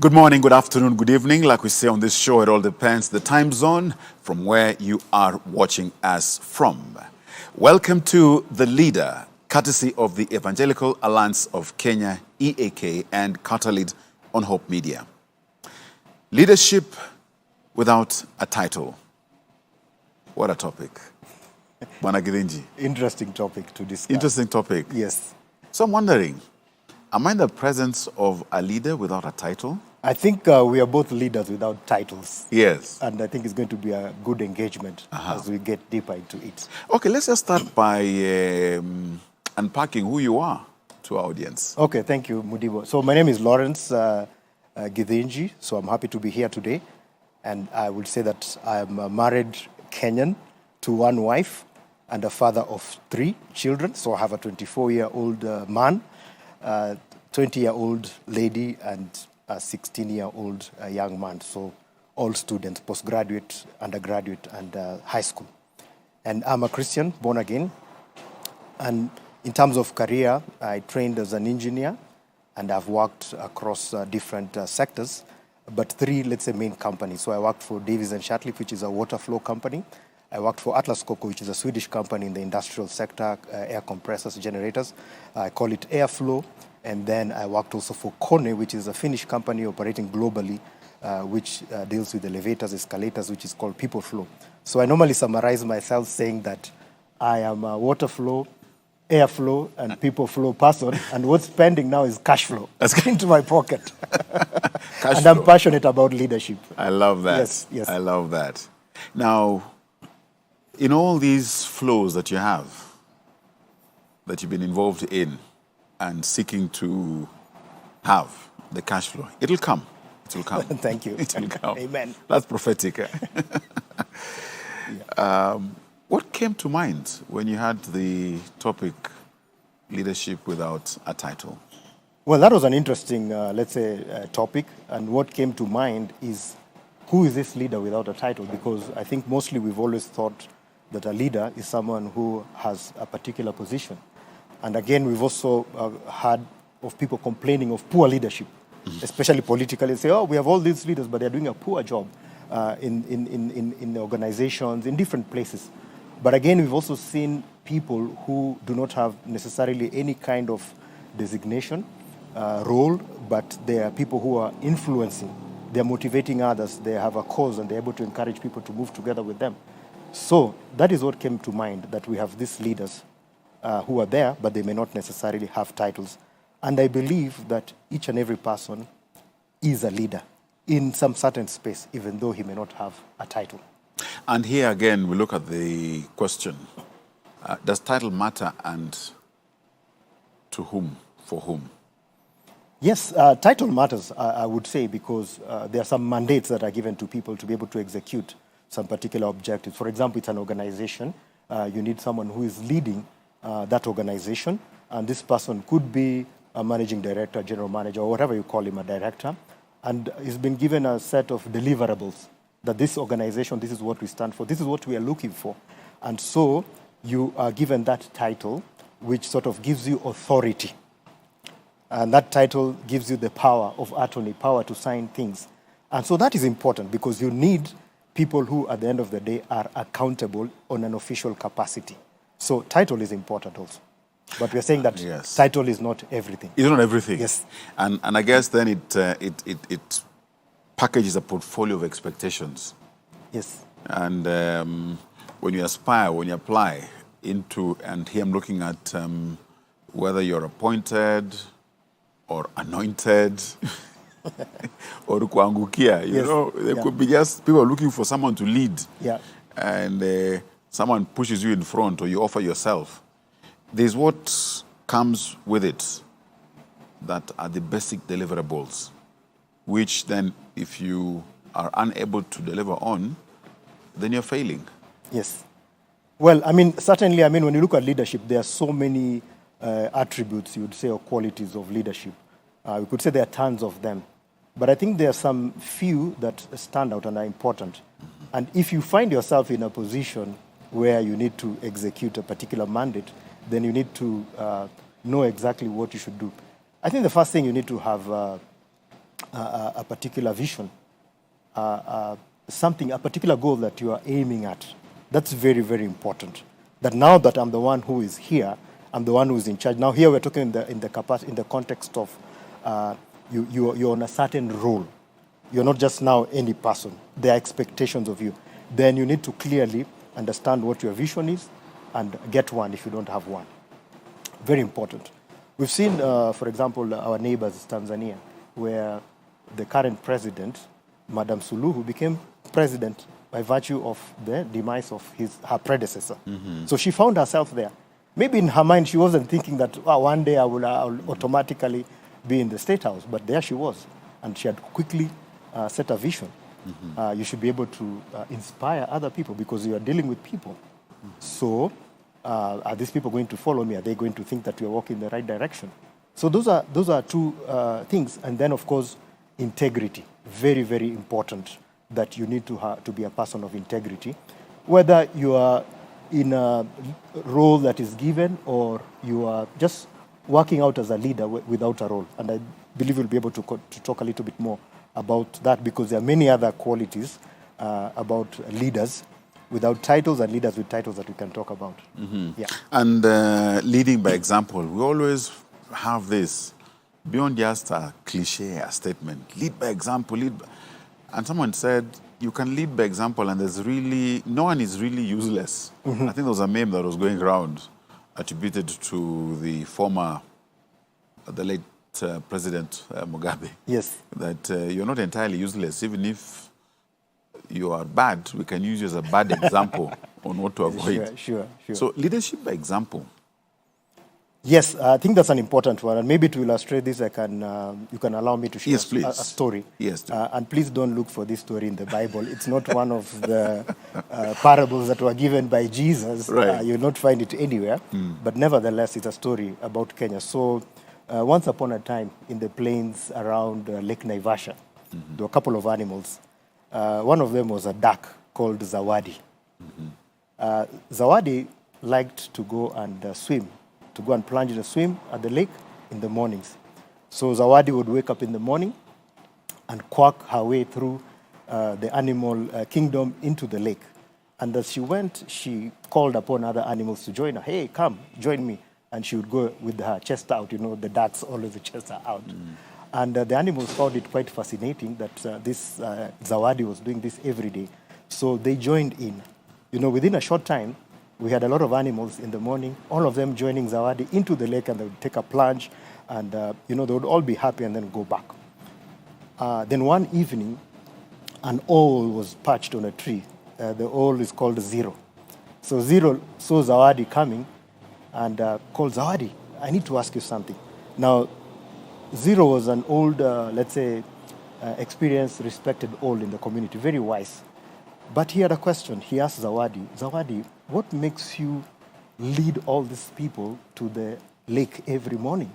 Good morning, good afternoon, good evening. Like we say on this show, it all depends the time zone from where you are watching us from. Welcome to The Leader, courtesy of the Evangelical Alliance of Kenya, EAK, and Catalyst on Hope Media. Leadership without a title. What a topic. Bwana Githinji. Interesting topic to discuss. Interesting topic. Yes. So I'm wondering, am I in the presence of a leader without a title? I think we are both leaders without titles. Yes. And I think it's going to be a good engagement as we get deeper into it. Okay, let's just start by unpacking who you are to our audience. Okay, thank you, Mudibo. So my name is Lawrence Githinji, so I'm happy to be here today. And I would say that I'm a married Kenyan to one wife and a father of 3 children. So I have a 24-year-old man, 20-year-old lady, and a 16-year-old young man. So all students, postgraduate, undergraduate, and high school. And I'm a Christian, born again. And in terms of career, I trained as an engineer, and I've worked across different sectors, but 3, let's say, main companies. So I worked for Davies and Shatliff, which is a water flow company. I worked for Atlas Copco, which is a Swedish company in the industrial sector, air compressors, generators. I call it airflow. And then I worked also for KONE, which is a Finnish company operating globally, which deals with elevators, escalators, which is called people flow. So I normally summarize myself saying that I am a water flow, airflow, and people flow person, and what's pending now is cash flow. That's into my pocket. Cash and flow. I'm passionate about leadership. I love that. Yes, yes. I love that. Now, in all these flows that you have, that you've been involved in, and seeking to have the cash flow, it'll come. It will come. Thank you. It will come. Amen. That's prophetic. What came to mind when you had the topic leadership without a title? Well, that was an interesting, let's say, topic. And what came to mind is, who is this leader without a title? Because I think mostly we've always thought that a leader is someone who has a particular position. And again, we've also heard of people complaining of poor leadership, especially politically. Say, oh, we have all these leaders, but they're doing a poor job in the organizations, in different places. But again, we've also seen people who do not have necessarily any kind of designation, role, but they are people who are influencing. They're motivating others. They have a cause, and they're able to encourage people to move together with them. So that is what came to mind, that we have these leaders who are there, but they may not necessarily have titles. And I believe that each and every person is a leader in some certain space, even though he may not have a title. And here again, we look at the question, does title matter, and to whom, for whom? Yes, title matters, I would say, because there are some mandates that are given to people to be able to execute some particular objectives. For example, it's an organization. You need someone who is leading that organization, and this person could be a managing director, general manager, or whatever you call him, a director, and he's been given a set of deliverables that this organization, this is what we stand for, this is what we are looking for. And so you are given that title, which sort of gives you authority. And that title gives you the power of attorney, power to sign things. And so that is important, because you need people who, at the end of the day, are accountable on an official capacity. So title is important also. But we're saying that title is not everything. It's not everything. Yes. And I guess then it packages a portfolio of expectations. Yes. And when you aspire, when you apply into, and here I'm looking at whether you're appointed or anointed or kuangukia, you know, there could be just people looking for someone to lead. Yeah. And someone pushes you in front, or you offer yourself. There's what comes with it that are the basic deliverables, which then, if you are unable to deliver on, then you're failing. Yes. Well, I mean, certainly, I mean, when you look at leadership, there are so many attributes, you would say, or qualities of leadership. We could say there are tons of them. But I think there are some few that stand out and are important. And if you find yourself in a position where you need to execute a particular mandate, then you need to know exactly what you should do. I think the first thing, you need to have a particular vision, a particular goal that you are aiming at. That's very, very important. That now that I'm the one who is here, I'm the one who is in charge. Now here we're talking in the context of you're on a certain role. You're not just now any person. There are expectations of you. Then you need to clearly understand what your vision is and get one if you don't have one. Very important. We've seen, for example, our neighbors, Tanzania, where the current president, Madam Suluhu, became president by virtue of the demise of her predecessor. So she found herself there. Maybe in her mind, she wasn't thinking that one day I'll automatically be in the State House, but there she was. And she had quickly set a vision. You should be able to inspire other people because you are dealing with people. So are these people going to follow me? Are they going to think that we are walking in the right direction? So those are two things. And then, of course, integrity. Very, very important that you need to be a person of integrity. Whether you are in a role that is given or you are just working out as a leader without a role. And I believe we'll be able to talk a little bit more about that because there are many other qualities about leaders without titles and leaders with titles that we can talk about. Yeah. And leading by example, we always have this, beyond just a cliche, a statement, lead by example, and someone said, you can lead by example and no one is really useless. I think there was a meme that was going around attributed to the late President Mugabe. Yes. That you're not entirely useless. Even if you are bad, we can use you as a bad example on what to avoid. Sure. So leadership by example. Yes, I think that's an important one. And maybe to illustrate this, you can allow me to share a story. Yes, and please don't look for this story in the Bible. It's not one of the parables that were given by Jesus. Right. You'll not find it anywhere. But nevertheless, it's a story about Kenya. So once upon a time, in the plains around Lake Naivasha, there were a couple of animals. One of them was a duck called Zawadi. Zawadi liked to go and swim, to go and plunge in a swim at the lake in the mornings. So Zawadi would wake up in the morning and quack her way through the animal kingdom into the lake. And as she went, she called upon other animals to join her. Hey, come, join me. And she would go with her chest out. You know, the ducks always the chest are out. And the animals found it quite fascinating that this Zawadi was doing this every day. So they joined in. You know, within a short time, we had a lot of animals in the morning, all of them joining Zawadi into the lake, and they would take a plunge, and they would all be happy and then go back. Then one evening, an owl was perched on a tree. The owl is called Zero. So Zero saw Zawadi coming and called, Zawadi, I need to ask you something. Now, Zero was an old, experienced, respected owl in the community, very wise. But he had a question. He asked Zawadi, what makes you lead all these people to the lake every morning?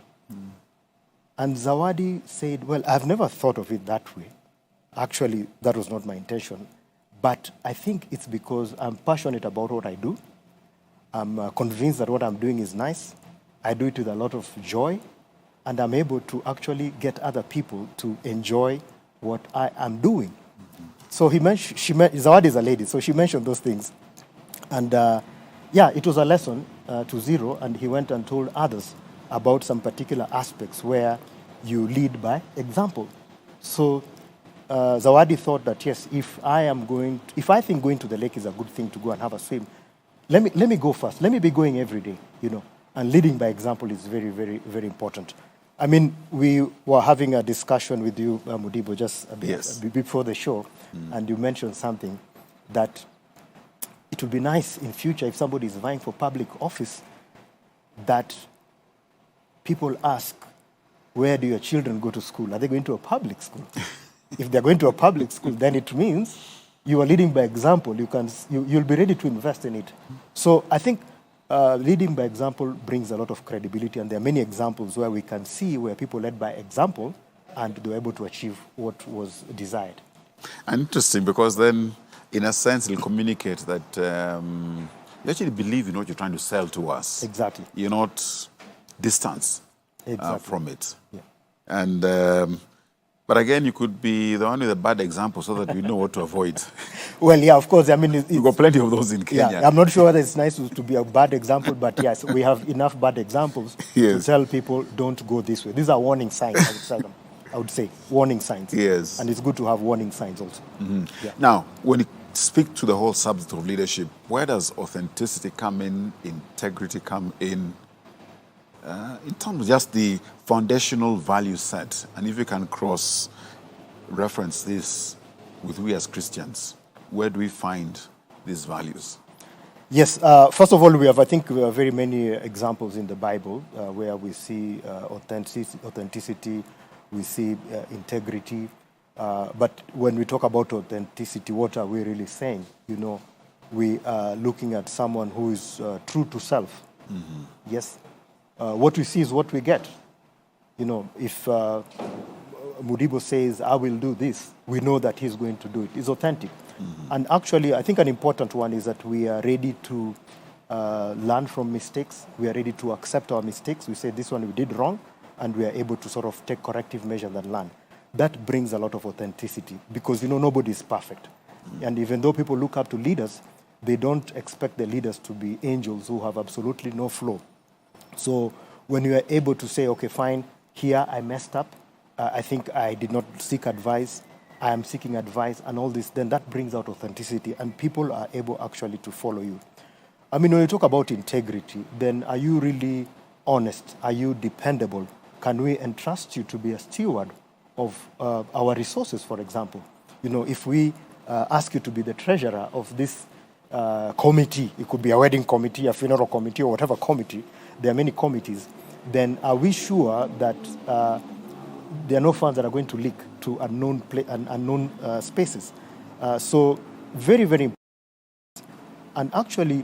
And Zawadi said, well, I've never thought of it that way. Actually, that was not my intention. But I think it's because I'm passionate about what I do. I'm convinced that what I'm doing is nice. I do it with a lot of joy. And I'm able to actually get other people to enjoy what I am doing. So Zawadi is a lady, so she mentioned those things. And it was a lesson to Zero, and he went and told others about some particular aspects where you lead by example. So Zawadi thought that, yes, if I think going to the lake is a good thing to go and have a swim, let me go first. Let me be going every day, And leading by example is very, very, very important. I mean, we were having a discussion with you, Mudibo, just before the show, and you mentioned something that it would be nice in future if somebody is vying for public office that people ask, where do your children go to school? Are they going to a public school? If they're going to a public school, then it means you are leading by example. You'll be ready to invest in it. So I think leading by example brings a lot of credibility, and there are many examples where we can see where people led by example and they were able to achieve what was desired. And interesting, because then, in a sense, it'll communicate that you actually believe in what you're trying to sell to us. Exactly. You're not distant from it. Yeah. And But again, you could be the one with a bad example so that we know what to avoid. Well, yeah, of course. I mean, We've got plenty of those in Kenya. yeah, I'm not sure whether it's nice to be a bad example, but yes, we have enough bad examples to Yes. tell people don't go this way. These are warning signs, I would say, warning signs. Yes. And it's good to have warning signs also. Yeah. Now, when you speak to the whole subject of leadership, where does authenticity come in, integrity come in terms of just the foundational value set? And if you can cross-reference this with we as Christians, where do we find these values? Yes, first of all, I think we have very many examples in the Bible where we see authenticity, we see integrity. But when we talk about authenticity, what are we really saying? You know, we are looking at someone who is true to self. Mm-hmm. Yes. What we see is what we get. You know, if Mudibo says, I will do this, we know that he's going to do it. It's authentic. Mm-hmm. And actually, I think an important one is that we are ready to learn from mistakes. We are ready to accept our mistakes. We say this one we did wrong, and we are able to sort of take corrective measures and learn. That brings a lot of authenticity because, you know, nobody is perfect. Mm-hmm. And even though people look up to leaders, they don't expect the leaders to be angels who have absolutely no flaw. So when you are able to say, okay, fine, here I messed up, I think I did not seek advice, I am seeking advice and all this, then that brings out authenticity and people are able actually to follow you. I mean, when you talk about integrity, then are you really honest? Are you dependable? Can we entrust you to be a steward of our resources, for example? You know, if we ask you to be the treasurer of this committee, it could be a wedding committee, a funeral committee, or whatever committee, there are many committees, then are we sure that there are no funds that are going to leak to unknown spaces? So very, very important. And actually,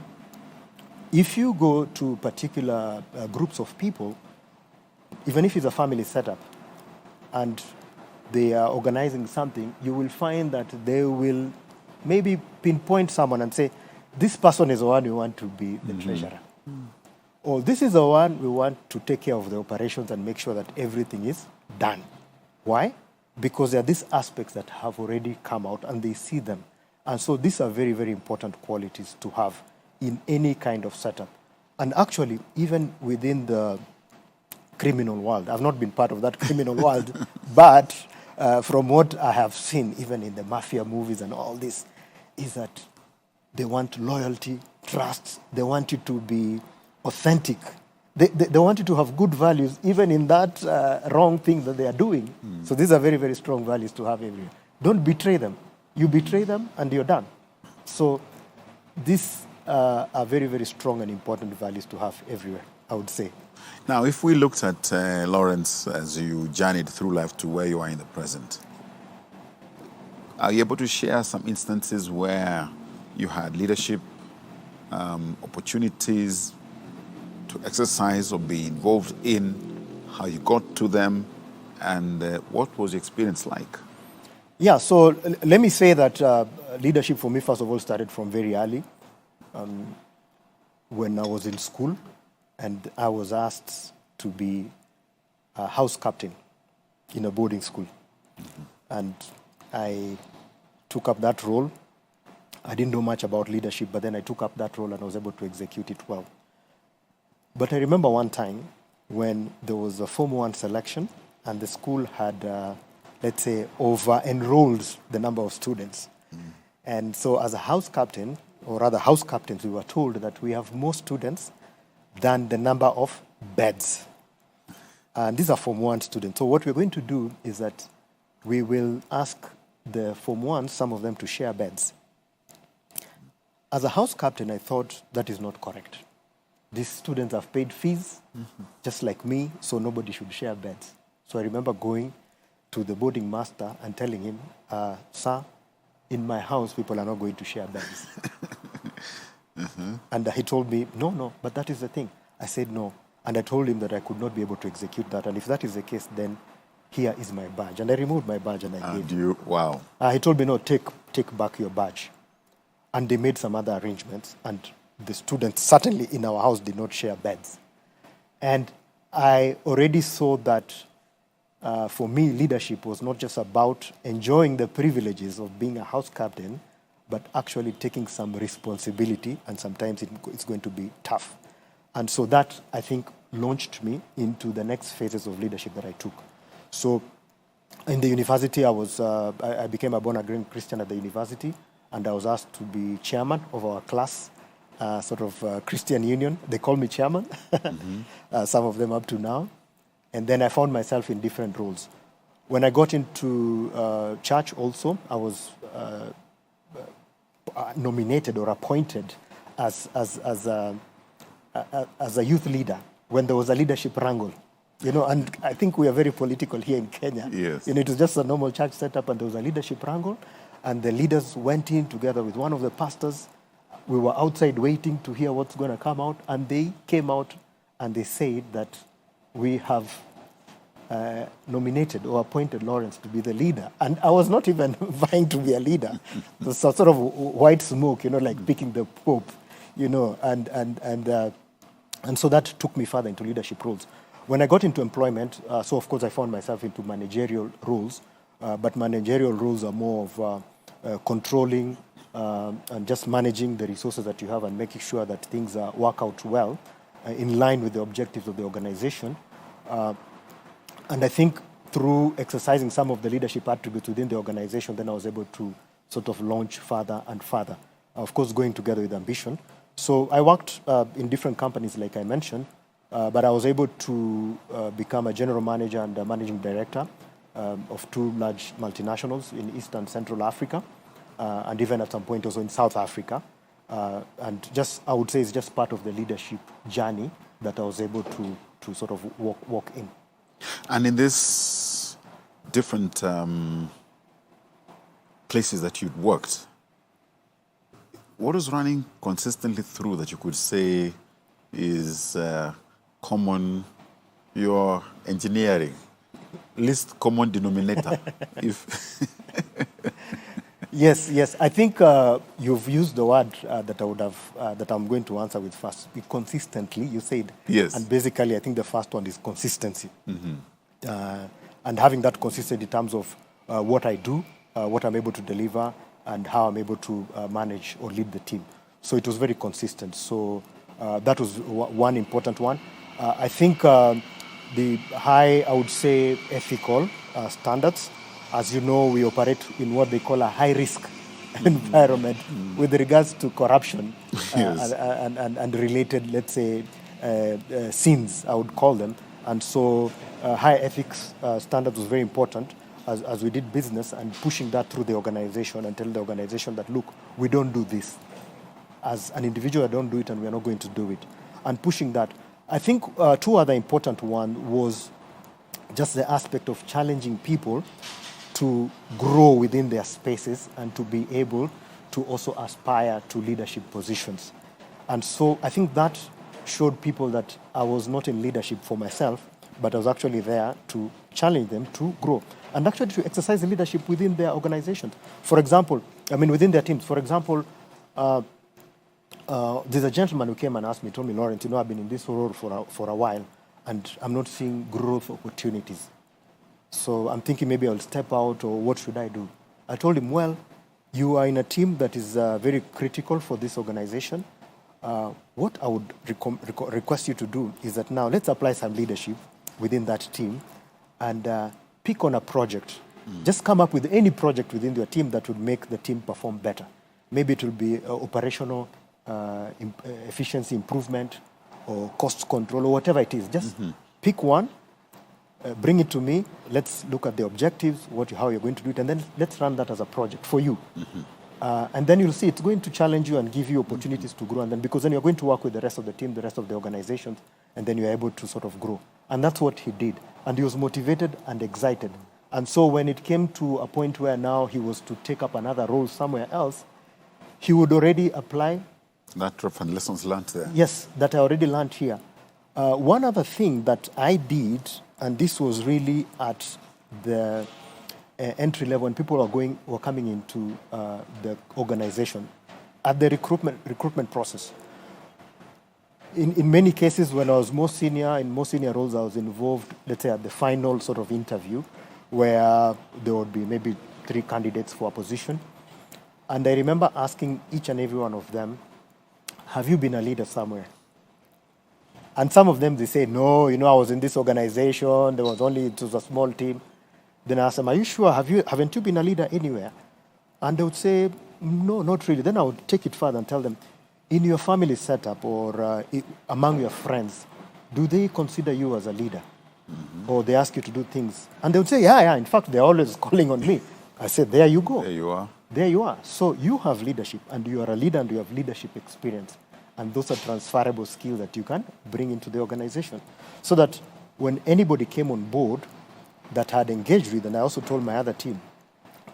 if you go to particular groups of people, even if it's a family setup, and they are organizing something, you will find that they will maybe pinpoint someone and say, this person is the one we want to be the treasurer. Or this is the one we want to take care of the operations and make sure that everything is done. Why? Because there are these aspects that have already come out and they see them. And so these are very, very important qualities to have in any kind of setup. And actually, even within the criminal world, I've not been part of that criminal world, but from what I have seen, even in the mafia movies and all this, is that they want loyalty, trust, they want you to be authentic. They want you to have good values, even in that wrong thing that they are doing. So these are very, very strong values to have everywhere. Don't betray them. You betray them and you're done. So these are very, very strong and important values to have everywhere, I would say. Now, if we looked at Lawrence as you journeyed through life to where you are in the present, are you able to share some instances where you had leadership opportunities to exercise or be involved in, how you got to them, and what was your experience like? Yeah, so let me say that leadership for me, first of all, started from very early. When I was in school, and I was asked to be a house captain in a boarding school. Mm-hmm. And I took up that role. I didn't know much about leadership, but then I took up that role and I was able to execute it well. But I remember one time when there was a Form 1 selection and the school had, let's say, over-enrolled the number of students. Mm. And so as a house captain, or rather house captains, we were told that we have more students than the number of beds. And these are Form 1 students. So what we're going to do is that we will ask the Form 1, some of them, to share beds. As a house captain, I thought that is not correct. These students have paid fees, just like me, so nobody should share beds. So I remember going to the boarding master and telling him, sir, in my house, people are not going to share beds. And he told me, no, but that is the thing. I said no. And I told him that I could not be able to execute that. And if that is the case, then here is my badge. And I removed my badge and I gave him. Wow. He told me, no, take back your badge. And they made some other arrangements. And the students, certainly in our house, did not share beds. And I already saw that for me, leadership was not just about enjoying the privileges of being a house captain, but actually taking some responsibility, and sometimes it's going to be tough. And so that, I think, launched me into the next phases of leadership that I took. So in the university, I became a born-again Christian at the university, and I was asked to be chairman of our class, Christian union. They call me chairman, some of them up to now. And then I found myself in different roles. When I got into church also, I was nominated or appointed as a youth leader when there was a leadership wrangle. And I think we are very political here in Kenya. Yes. It was just a normal church setup, and there was a leadership wrangle, and the leaders went in together with one of the pastors. We were outside waiting to hear what's going to come out, and they came out and they said that we have nominated or appointed Lawrence to be the leader. And I was not even vying to be a leader. It was sort of white smoke, like picking the Pope, and so that took me further into leadership roles. When I got into employment, so of course I found myself into managerial roles, but managerial roles are more of controlling and just managing the resources that you have and making sure that things work out well in line with the objectives of the organization. And I think through exercising some of the leadership attributes within the organization, then I was able to sort of launch further and further, of course going together with ambition. So I worked in different companies, like I mentioned, but I was able to become a general manager and a managing director of two large multinationals in East and Central Africa, and even at some point also in South Africa. And I would say it's just part of the leadership journey that I was able to sort of walk in. And in these different places that you'd worked, what was running consistently through that you could say is common, your engineering, least common denominator? Yes. I think you've used the word that I'm going to answer with first. Consistently, you said. Yes. And basically, I think the first one is consistency. And having that consistency in terms of what I do, what I'm able to deliver, and how I'm able to manage or lead the team. So it was very consistent. So that was one important one. I think the high, I would say, ethical standards. As you know, we operate in what they call a high-risk environment with regards to corruption Yes. and related, let's say, sins, I would call them. And so high ethics standards was very important as we did business, and pushing that through the organization and telling the organization that, look, we don't do this. As an individual, I don't do it, and we're not going to do it. And pushing that. I think two other important ones was just the aspect of challenging people to grow within their spaces and to be able to also aspire to leadership positions. And so I think that showed people that I was not in leadership for myself, but I was actually there to challenge them to grow and actually to exercise leadership within their organizations. For example, within their teams. For example, there's a gentleman who came and asked me, told me, Lawrence, I've been in this role for a while, and I'm not seeing growth opportunities. So I'm thinking maybe I'll step out, or what should I do? I told him, well, you are in a team that is very critical for this organization. What I would request you to do is that now let's apply some leadership within that team and pick on a project. Just come up with any project within your team that would make the team perform better. Maybe it will be operational efficiency improvement or cost control or whatever it is. Just pick one. Bring it to me. Let's look at the objectives, how you're going to do it, and then let's run that as a project for you. And then you'll see it's going to challenge you and give you opportunities to grow. And then because then you're going to work with the rest of the team, the rest of the organization, and then you're able to sort of grow. And that's what he did. And he was motivated and excited. And so when it came to a point where now he was to take up another role somewhere else, he would already apply. That drop and lessons learned there. Yes, that I already learned here. One other thing that I did, and this was really at the entry level when people were coming into the organization, at the recruitment process. In many cases, when I was more senior, in more senior roles, I was involved, let's say, at the final sort of interview, where there would be maybe 3 candidates for a position. And I remember asking each and every one of them, have you been a leader somewhere? And some of them, they say, no, I was in this organization, it was a small team. Then I asked them, are you sure? Haven't you been a leader anywhere? And they would say, no, not really. Then I would take it further and tell them, in your family setup or among your friends, do they consider you as a leader? Mm-hmm. Or they ask you to do things? And they would say, yeah. In fact, they're always calling on me. I said, there you go. There you are. There you are. So you have leadership, and you are a leader, and you have leadership experience. And those are transferable skills that you can bring into the organization. So that when anybody came on board that had engaged with, and I also told my other team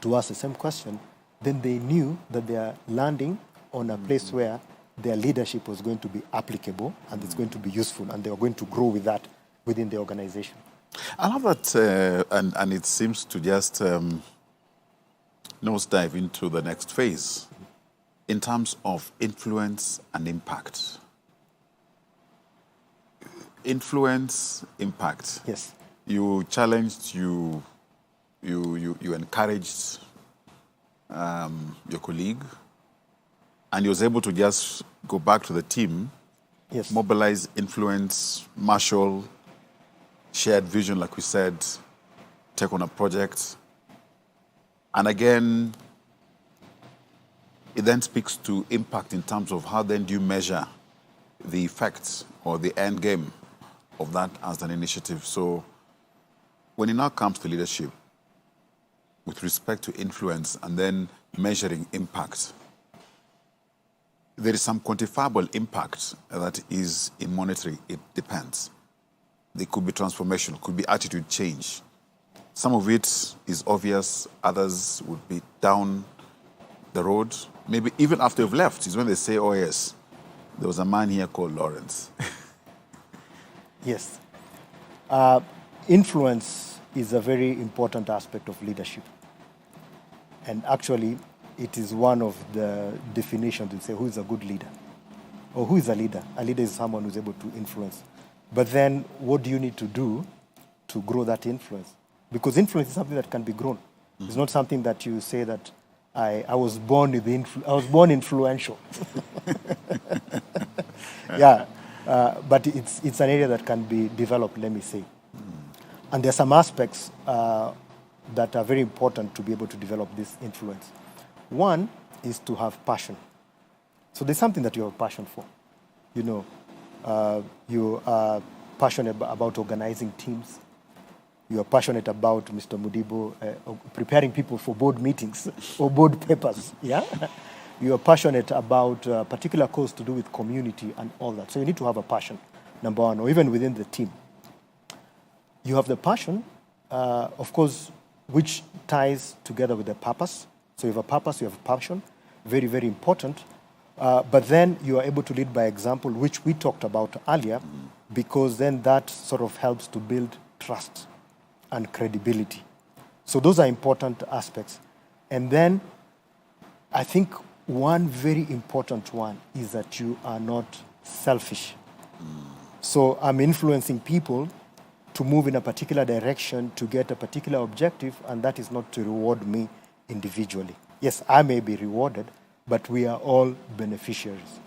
to ask the same question, then they knew that they are landing on a place where their leadership was going to be applicable and it's going to be useful, and they are going to grow with that within the organization. I love that, and it seems to just nose dive into the next phase in terms of influence and impact. Influence, impact. Yes. You challenged, you encouraged your colleague, and he was able to just go back to the team, yes, mobilize, influence, marshal, shared vision, like we said, take on a project. And again, it then speaks to impact in terms of how then do you measure the effects or the end game of that as an initiative. So when it now comes to leadership, with respect to influence and then measuring impact, there is some quantifiable impact that is in monetary. It depends. They could be transformational, could be attitude change. Some of it is obvious, others would be down the road. Maybe even after you've left is when they say, oh yes, there was a man here called Lawrence. Yes. Influence is a very important aspect of leadership. And actually, it is one of the definitions to say who is a good leader or who is a leader. A leader is someone who's able to influence. But then what do you need to do to grow that influence? Because influence is something that can be grown. Mm-hmm. It's not something that you say that I was born with I was born influential. Yeah, but it's an area that can be developed, let me say. Mm-hmm. And there are some aspects that are very important to be able to develop this influence. One is to have passion. So there's something that you have passion for. You are passionate about organizing teams. You are passionate about, Mr. Mudibo, preparing people for board meetings or board papers. Yeah. You are passionate about a particular cause to do with community and all that. So you need to have a passion, number one, or even within the team. You have the passion, of course, which ties together with the purpose. So you have a purpose, you have a passion, very, very important. But then you are able to lead by example, which we talked about earlier, because then that sort of helps to build trust and credibility. So those are important aspects. And then I think one very important one is that you are not selfish. So I'm influencing people to move in a particular direction to get a particular objective, and that is not to reward me individually. Yes, I may be rewarded, but we are all beneficiaries.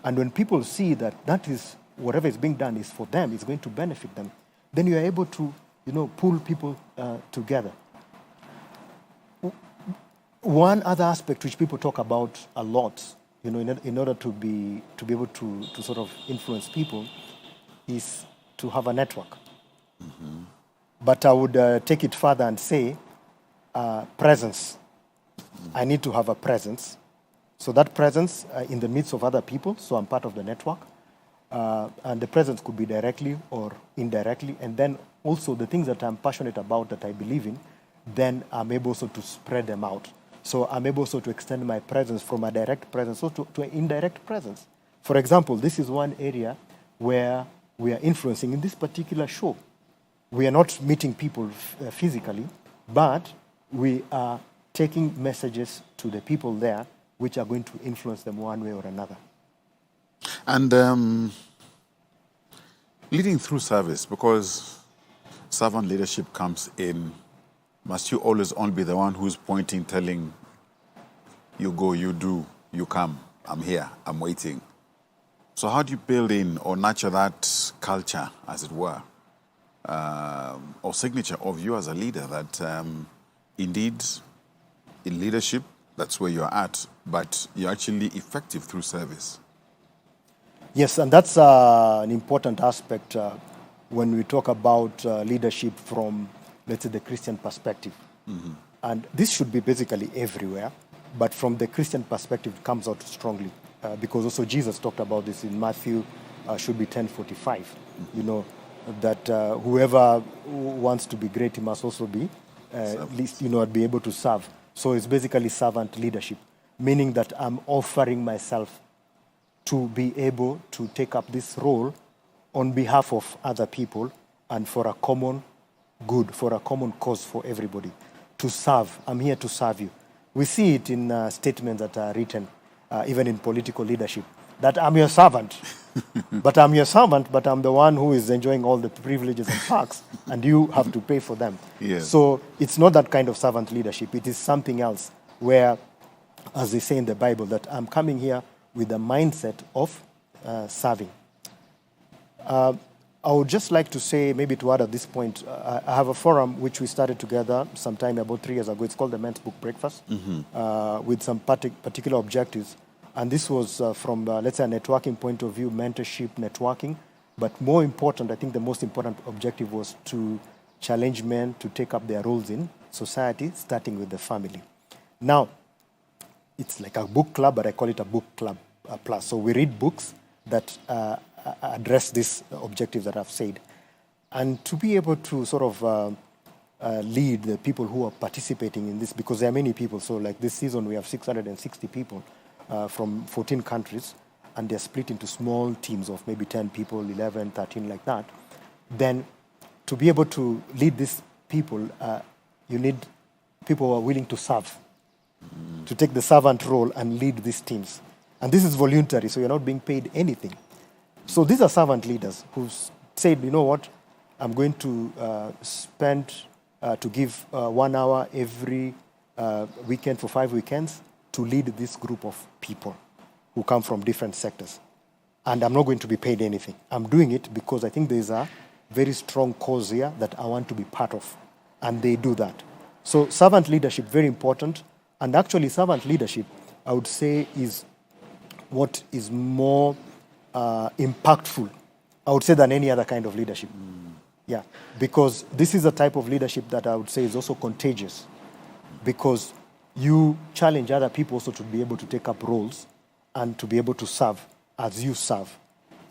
And when people see that that is, whatever is being done is for them, it's going to benefit them, then you are able to, pull people together. One other aspect which people talk about a lot, in order to be able to sort of influence people, is to have a network. Mm-hmm. But I would take it further and say presence. Mm-hmm. I need to have a presence. So that presence in the midst of other people, so I'm part of the network. And the presence could be directly or indirectly. And then also the things that I'm passionate about, that I believe in, then I'm able also to spread them out. So I'm able also to extend my presence from a direct presence to an indirect presence. For example, this is one area where we are influencing in this particular show. We are not meeting people physically, but we are taking messages to the people there which are going to influence them one way or another. And leading through service, because servant leadership comes in, must you always only be the one who's pointing, telling, you go, you do, you come, I'm here, I'm waiting? So how do you build in or nurture that culture, as it were, or signature of you as a leader that indeed in leadership, that's where you're at, but you're actually effective through service? Yes, and that's an important aspect when we talk about leadership from, let's say, the Christian perspective. And this should be basically everywhere, but from the Christian perspective, it comes out strongly. Because also Jesus talked about this in Matthew, should be 10:45. You know, that whoever wants to be great, he must also be, at least, be able to serve. So it's basically servant leadership, meaning that I'm offering myself to be able to take up this role on behalf of other people and for a common good, for a common cause for everybody. To serve. I'm here to serve you. We see it in statements that are written, even in political leadership, that I'm your servant. But I'm your servant, but I'm the one who is enjoying all the privileges and perks, and you have to pay for them. Yes. So it's not that kind of servant leadership. It is something else where, as they say in the Bible, that I'm coming here with the mindset of serving. I would just like to say, maybe to add at this point, I have a forum which we started together sometime about 3 years ago. It's called the Men's Book Breakfast, with some particular objectives. And this was from, let's say, a networking point of view, mentorship, networking. But more important, I think the most important objective was to challenge men to take up their roles in society, starting with the family. Now, it's like a book club, but I call it a book club plus. So we read books that address this objective that I've said. And to be able to sort of lead the people who are participating in this, because there are many people. So like this season, we have 660 people from 14 countries, and they're split into small teams of maybe 10 people, 11, 13, like that. Then to be able to lead these people, you need people who are willing to serve, to take the servant role and lead these teams. And this is voluntary, so you're not being paid anything. So these are servant leaders who said, you know what, I'm going to spend, to give 1 hour every weekend for 5 weekends to lead this group of people who come from different sectors. And I'm not going to be paid anything. I'm doing it because I think there's a very strong cause here that I want to be part of. And they do that. So servant leadership, very important. And actually servant leadership, I would say, is what is more impactful, I would say, than any other kind of leadership. Yeah, because this is a type of leadership that I would say is also contagious, because you challenge other people also to be able to take up roles and to be able to serve as you serve.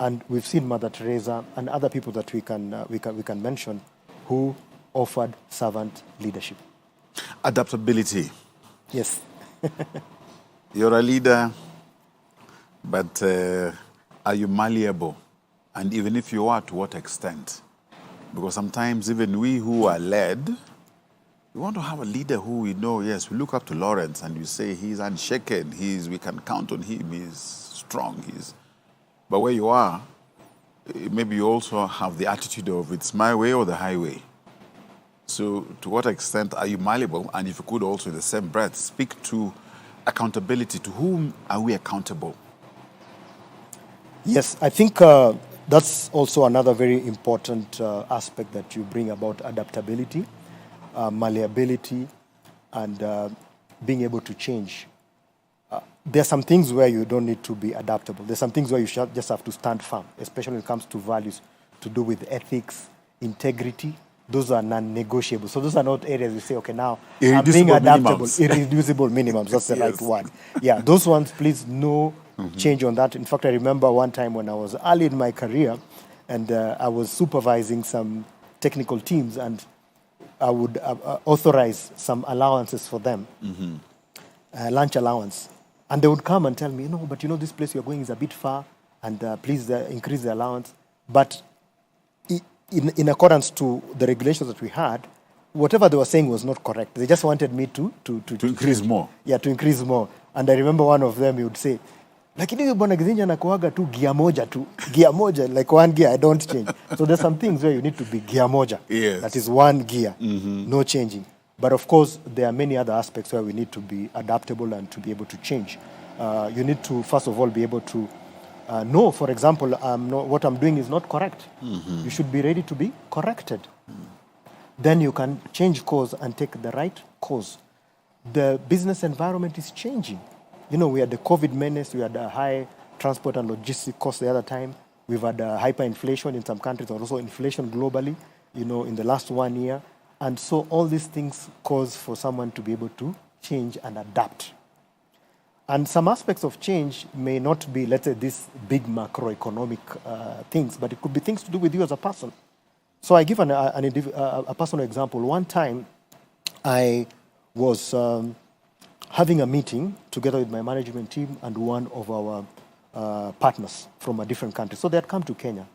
And we've seen Mother Teresa and other people that we can mention who offered servant leadership. Adaptability. Yes. You're a leader, but are you malleable? And even if you are, to what extent? Because sometimes even we who are led, we want to have a leader who we know, yes, we look up to Lawrence and we say he's unshaken, we can count on him, he's strong, but where you are, maybe you also have the attitude of it's my way or the highway. So to what extent are you malleable? And if you could also in the same breath speak to accountability, to whom are we accountable? Yes, I think that's also another very important aspect that you bring about adaptability, malleability, and being able to change. There are some things where you don't need to be adaptable. There's some things where you just have to stand firm, especially when it comes to values to do with ethics, integrity. Those are non-negotiable. So those are not areas you say, okay, now I'm being adaptable. Irreducible minimums, that's the right word. Yeah, those ones, please, no change on that. In fact, I remember one time when I was early in my career and I was supervising some technical teams, and I would authorize some allowances for them, lunch allowance. And they would come and tell me, but this place you're going is a bit far, and please increase the allowance. But in accordance to the regulations that we had, whatever they were saying was not correct. They just wanted me to increase more. Yeah, to increase more. And I remember one of them, he would say, Lakini huyo bwana Githinji anakuaga tu gia moja, like one gear, I don't change. So there's some things where you need to be gia moja. Yes. That is one gear, no changing. But of course, there are many other aspects where we need to be adaptable and to be able to change. You need to, first of all, be able to know, for example, what I'm doing is not correct. You should be ready to be corrected. Then you can change course and take the right course. The business environment is changing. You know, we had the COVID menace, we had a high transport and logistic costs the other time. We've had hyperinflation in some countries, and also inflation globally, you know, in the last 1 year. And so all these things cause for someone to be able to change and adapt. And some aspects of change may not be, let's say, these big macroeconomic things, but it could be things to do with you as a person. So I give a personal example. One time, I was having a meeting together with my management team and one of our partners from a different country. So they had come to Kenya.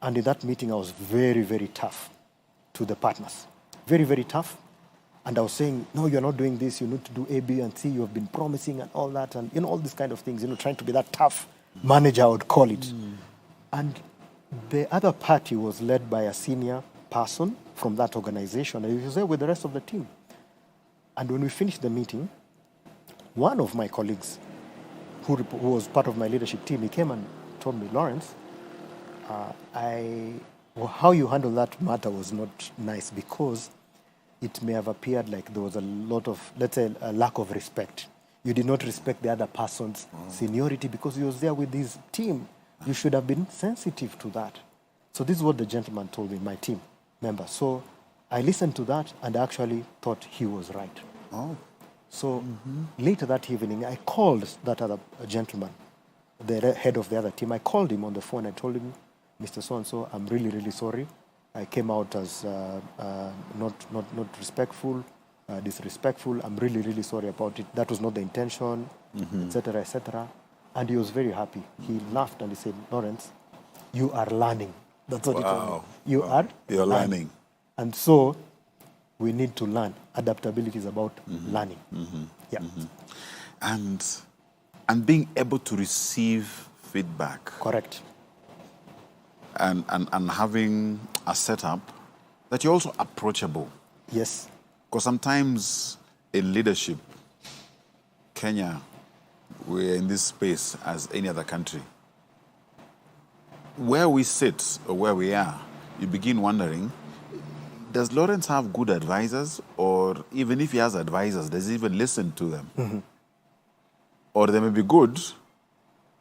And in that meeting, I was very, very tough to the partners. Very, very tough. And I was saying, no, you're not doing this. You need to do A, B, and C. You have been promising and all that. And, you know, all these kind of things, you know, trying to be that tough manager, I would call it. And the other party was led by a senior person from that organization. And he was there with the rest of the team. And when we finished the meeting, one of my colleagues, who was part of my leadership team, he came and told me, Lawrence, how you handle that matter was not nice, because it may have appeared like there was a lot of, let's say, a lack of respect. You did not respect the other person's seniority because he was there with his team. You should have been sensitive to that. So this is what the gentleman told me, my team member. So I listened to that and actually thought he was right. So later that evening, I called that other gentleman, the head of the other team. I called him on the phone. I told him, Mr. So-and-so, I'm really, really sorry. I came out as not respectful, disrespectful. I'm really, really sorry about it. That was not the intention, etc., etc. And he was very happy. He laughed and he said, Lawrence, you are learning. That's what he told me. You're learning. And so we need to learn. Adaptability is about learning. Yeah. And being able to receive feedback. Correct. And having a setup that you're also approachable. Yes. Because sometimes in leadership, Kenya, we're in this space as any other country. Where we sit or where we are, you begin wondering, does Lawrence have good advisors? Or even if he has advisors, does he even listen to them? Or they may be good,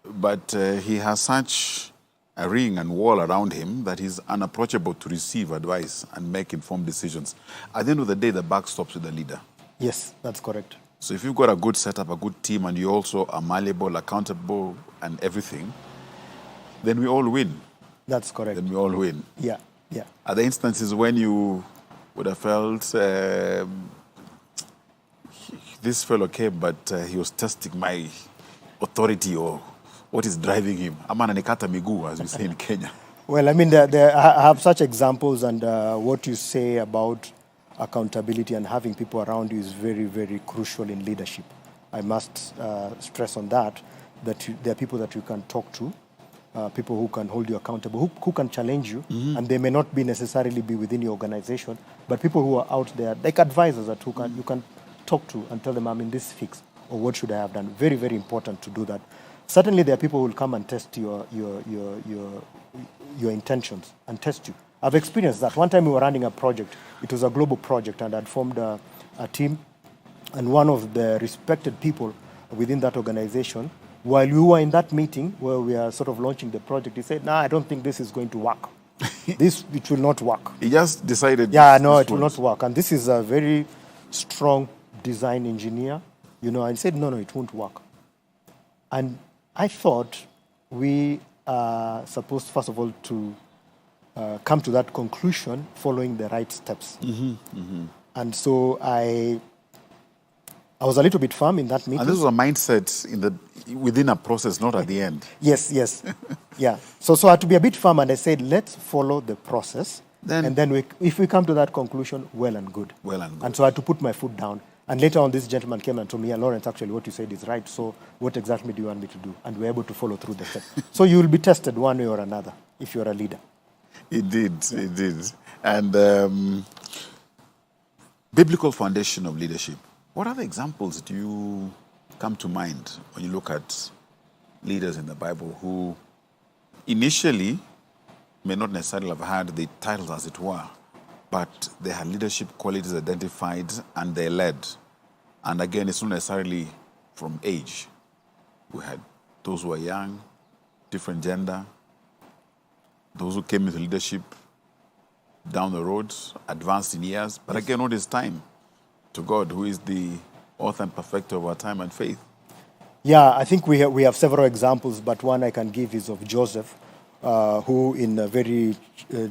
but he has such a ring and wall around him that he's unapproachable to receive advice and make informed decisions. At the end of the day, the buck stops with the leader. Yes, that's correct. So if you've got a good setup, a good team, and you also are malleable, accountable, and everything, then we all win. That's correct. Then we all win. Yeah, yeah. Are there instances when you would have felt this fellow came, but he was testing my authority or what is driving him? Ama ananikata miguu, as we say in Kenya. Well, I mean, I have such examples, and what you say about accountability and having people around you is very, very crucial in leadership. I must stress on that there are people that you can talk to, people who can hold you accountable, who can challenge you, and they may not be necessarily be within your organization, but people who are out there, like advisors that you can talk to and tell them, I'm in this fix, or what should I have done? Very, very important to do that. Certainly, there are people who will come and test your intentions and test you. I've experienced that. One time we were running a project. It was a global project, and I'd formed a team. And one of the respected people within that organization, while we were in that meeting where we are sort of launching the project, he said, "No, I don't think this is going to work. It will not work." He just decided. Yeah, no, it will not work. And this is a very strong design engineer, you know. And he said, "No, it won't work." And I thought we are supposed, first of all, to come to that conclusion following the right steps. And so I was a little bit firm in that meeting. And this was a mindset within a process, not at the end. Yes. Yeah. So I had to be a bit firm, and I said, let's follow the process. And then if we come to that conclusion, well and good. Well and good. And so I had to put my foot down. And later on, this gentleman came and told me, yeah, Lawrence, actually what you said is right. So what exactly do you want me to do? And we're able to follow through the steps. So you will be tested one way or another if you're a leader. Indeed. And biblical foundation of leadership. What other examples do you come to mind when you look at leaders in the Bible who initially may not necessarily have had the titles, as it were, but they had leadership qualities identified and they led. And again, it's not necessarily from age. We had those who were young, different gender, those who came into leadership down the road, advanced in years, but again, all this time to God, who is the author and perfecter of our time and faith. Yeah, I think we have several examples, but one I can give is of Joseph, who in very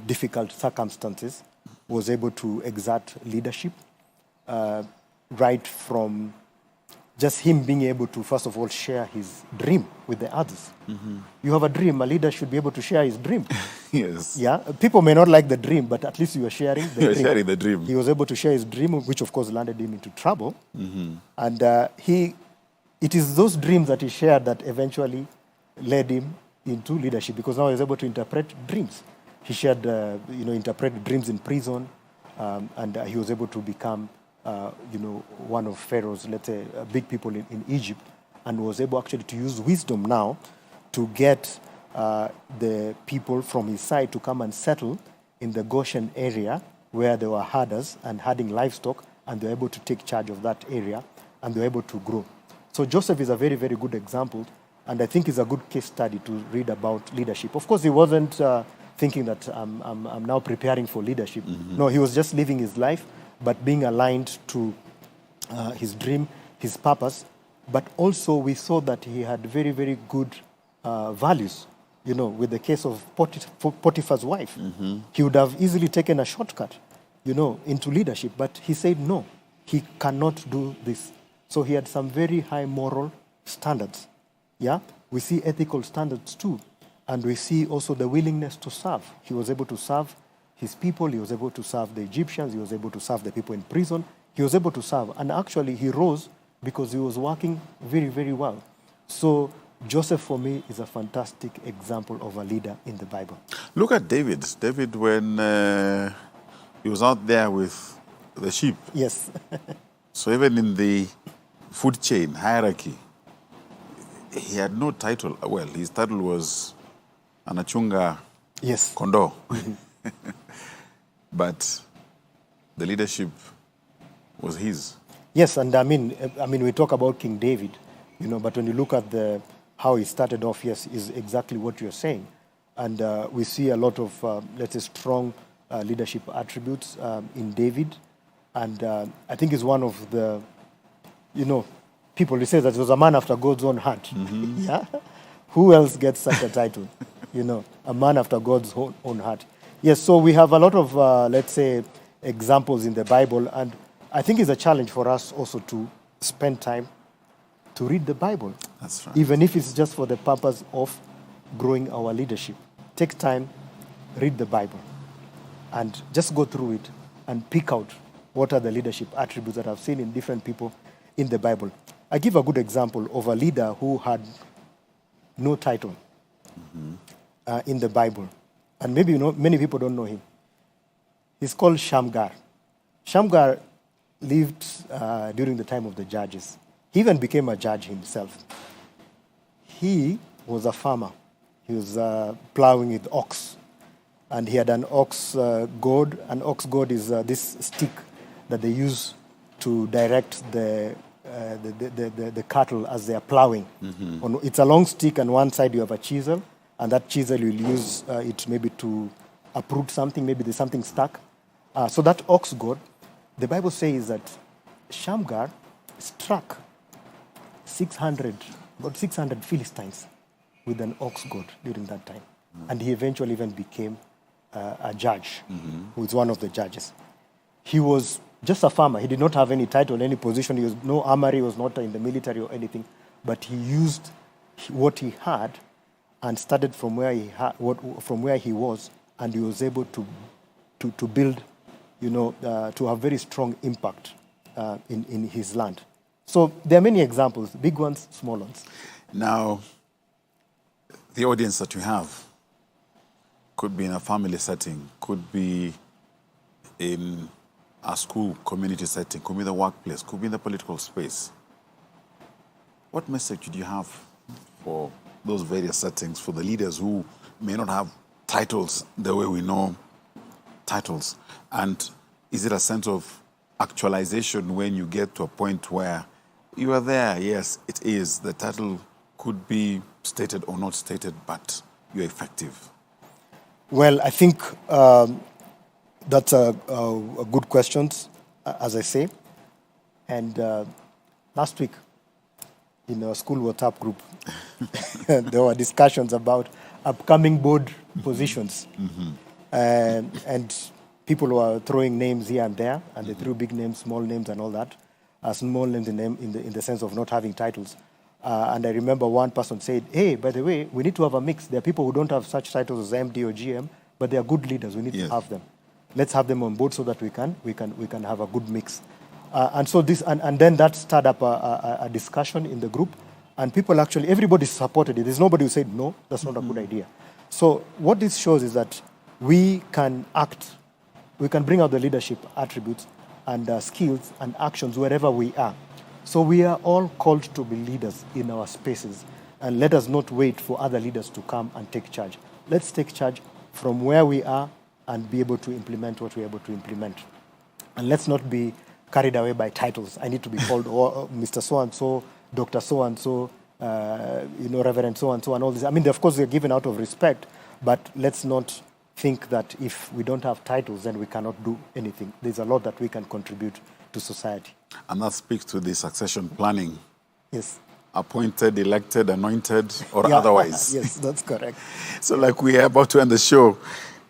difficult circumstances was able to exert leadership, right from just him being able to, first of all, share his dream with the others. Mm-hmm. You have a dream, a leader should be able to share his dream. Yes. Yeah, people may not like the dream, but at least you are sharing the dream. Sharing the dream. He was able to share his dream, which of course landed him into trouble. Mm-hmm. And it is those dreams that he shared that eventually led him into leadership, because now he's able to interpret dreams. He shared, interpreted dreams in prison, and he was able to become, one of Pharaoh's, let's say, big people in Egypt, and was able actually to use wisdom now to get the people from his side to come and settle in the Goshen area where there were herders and herding livestock, and they were able to take charge of that area, and they were able to grow. So Joseph is a very, very good example, and I think it's a good case study to read about leadership. Of course, he wasn't thinking that I'm now preparing for leadership. Mm-hmm. No, he was just living his life, but being aligned to his dream, his purpose. But also we saw that he had very, very good values. With the case of Potiphar's wife, mm-hmm. he would have easily taken a shortcut, into leadership. But he said, no, he cannot do this. So he had some very high moral standards. Yeah, we see ethical standards too. And we see also the willingness to serve. He was able to serve his people. He was able to serve the Egyptians. He was able to serve the people in prison. He was able to serve. And actually, he rose because he was working very, very well. So Joseph, for me, is a fantastic example of a leader in the Bible. Look at David. David, when he was out there with the sheep. Yes. So even in the food chain hierarchy, he had no title. Well, his title was Anachunga Kondo. But the leadership was his. Yes, and I mean, we talk about King David, but when you look at how he started off, yes, is exactly what you're saying. And we see a lot of, let's say, strong leadership attributes in David. And I think he's one of the, people who say that he was a man after God's own heart. Mm-hmm. Yeah? Who else gets such a title? A man after God's own heart. Yes, so we have a lot of, let's say, examples in the Bible. And I think it's a challenge for us also to spend time to read the Bible. That's right. Even if it's just for the purpose of growing our leadership. Take time, read the Bible, and just go through it and pick out what are the leadership attributes that I've seen in different people in the Bible. I give a good example of a leader who had no title in the Bible. And maybe many people don't know him. He's called Shamgar. Shamgar lived during the time of the judges. He even became a judge himself. He was a farmer. He was plowing with ox. And he had an ox goad. An ox goad is this stick that they use to direct the cattle as they are plowing. Mm-hmm. It's a long stick, and one side you have a chisel, and that chisel you'll use it maybe to uproot something, maybe there's something stuck. So that ox goad, the Bible says that Shamgar struck about 600 Philistines with an ox goad during that time. Mm-hmm. And he eventually even became a judge, who is one of the judges. He was just a farmer. He did not have any title, any position. He was no armory. He was not in the military or anything. But he used what he had and started from where he was, and he was able to build, to have very strong impact in his land. So there are many examples, big ones, small ones. Now, the audience that you have could be in a family setting, could be in a school community setting, could be in the workplace, could be in the political space. What message do you have for those various settings, for the leaders who may not have titles the way we know titles? And is it a sense of actualization when you get to a point where you are there? Yes, it is. The title could be stated or not stated, but you're effective. Well, I think that's a good question, as I say. And last week, in a school WhatsApp group, there were discussions about upcoming board positions. And people were throwing names here and there, and they threw big names, small names, and all that. Small names in the sense of not having titles. And I remember one person said, hey, by the way, we need to have a mix. There are people who don't have such titles as MD or GM, but they are good leaders. We need to have them. Let's have them on board so that we can have a good mix. And so this, and then that started up a discussion in the group, and people actually, everybody supported it. There's nobody who said, no, that's not a good idea. So what this shows is that we can act, we can bring out the leadership attributes and skills and actions wherever we are. So we are all called to be leaders in our spaces, and let us not wait for other leaders to come and take charge. Let's take charge from where we are and be able to implement what we're able to implement. And let's not be carried away by titles. I need to be called Mr. So-and-so, Dr. So-and-so, Reverend so-and-so, and all this. I mean, of course, they're given out of respect, but let's not think that if we don't have titles, then we cannot do anything. There's a lot that we can contribute to society. And that speaks to the succession planning. Yes. Appointed, elected, anointed, or otherwise. Yes, that's correct. So like we are about to end the show,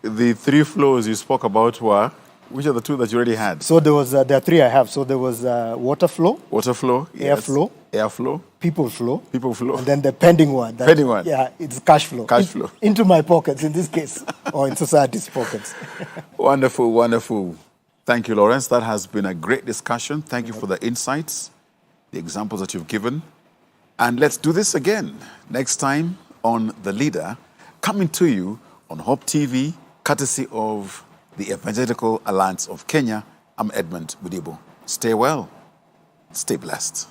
the 3 flows you spoke about were, which are the 2 that you already had? So there are 3 I have. So there was water flow. Water flow. Air flow. Air flow. People flow. People flow. And then the pending one. Pending one. Yeah, it's cash flow. Cash flow. Into my pockets in this case, or in society's pockets. Wonderful, wonderful. Thank you, Lawrence. That has been a great discussion. Thank you for the insights, the examples that you've given. And let's do this again next time on The Leader, coming to you on Hope TV, courtesy of the Evangelical Alliance of Kenya. I'm Edmund Mudibo. Stay well, stay blessed.